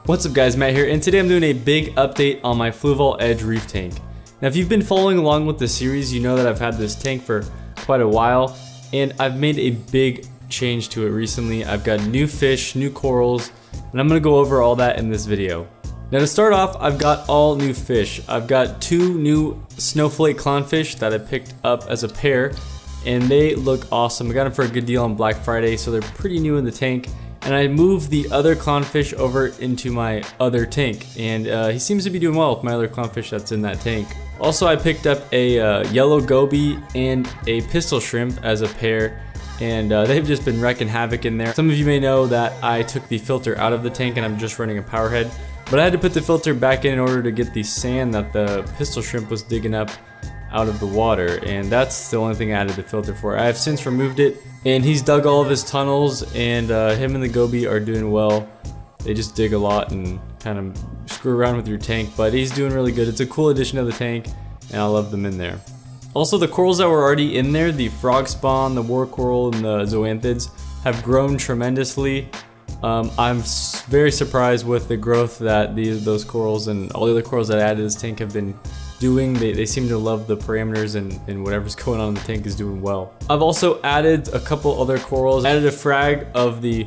What's up guys, Matt here, and today I'm doing a big update on my Fluval Edge Reef tank. Now if you've been following along with the series, you know that I've had this tank for quite a while, and I've made a big change to it recently. I've got new fish, new corals, and I'm going to go over all that in this video. Now to start off, I've got all new fish. I've got two new snowflake clownfish that I picked up as a pair, and they look awesome. I got them for a good deal on Black Friday, so they're pretty new in the tank. And I moved the other clownfish over into my other tank, and he seems to be doing well with my other clownfish that's in that tank. Also, I picked up a yellow goby and a pistol shrimp as a pair, and they've just been wrecking havoc in there. Some of you may know that I took the filter out of the tank and I'm just running a power head, but I had to put the filter back in order to get the sand that the pistol shrimp was digging up out of the water, and that's the only thing I added the filter for. I have since removed it, and he's dug all of his tunnels, and him and the goby are doing well. They just dig a lot and kind of screw around with your tank, but he's doing really good. It's a cool addition to the tank, and I love them in there. Also, the corals that were already in there, the frog spawn, the war coral, and the zoanthids, have grown tremendously. I'm very surprised with the growth that those corals and all the other corals that I added to this tank have been doing. They seem to love the parameters, and whatever's going on in the tank is doing well. I've also added a couple other corals. I added a frag of the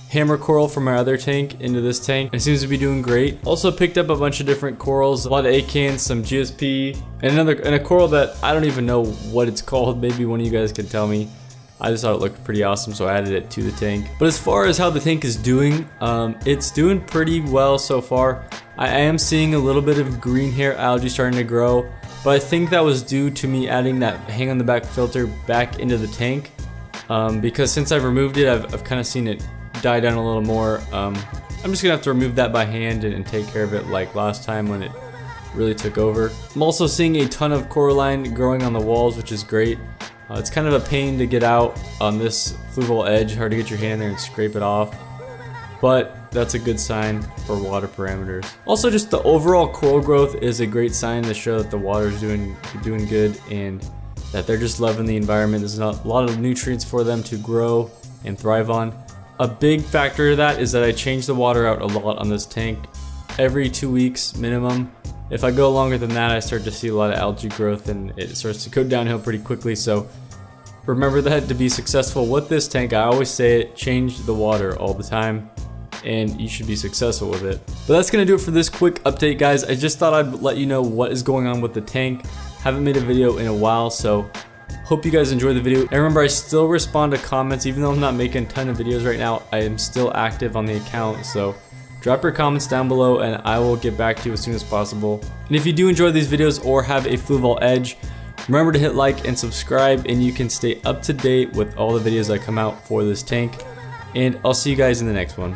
hammer coral from my other tank into this tank. It seems to be doing great. Also picked up a bunch of different corals, a lot of acants, some GSP, and a coral that I don't even know what it's called. Maybe one of you guys can tell me. I just thought it looked pretty awesome, so I added it to the tank. But as far as how the tank is doing, it's doing pretty well so far. I am seeing a little bit of green hair algae starting to grow, but I think that was due to me adding that hang on the back filter back into the tank, because since I've removed it, I've kind of seen it die down a little more. I'm just gonna have to remove that by hand and take care of it like last time when it really took over. I'm also seeing a ton of coralline growing on the walls, which is great. It's kind of a pain to get out on this Fluval Edge, hard to get your hand in there and scrape it off, but that's a good sign for water parameters. Also, just the overall coral growth is a great sign to show that the water is doing good and that they're just loving the environment. There's a lot of nutrients for them to grow and thrive on. A big factor of that is that I change the water out a lot on this tank every 2 weeks minimum. If I go longer than that, I start to see a lot of algae growth and it starts to go downhill pretty quickly. So remember that to be successful with this tank, I always say it, change the water all the time and you should be successful with it. But that's gonna do it for this quick update, guys. I just thought I'd let you know what is going on with the tank. Haven't made a video in a while, so hope you guys enjoyed the video. And remember, I still respond to comments. Even though I'm not making a ton of videos right now, I am still active on the account, so drop your comments down below and I will get back to you as soon as possible. And if you do enjoy these videos or have a Fluval Edge, remember to hit like and subscribe, and you can stay up to date with all the videos that come out for this tank. And I'll see you guys in the next one.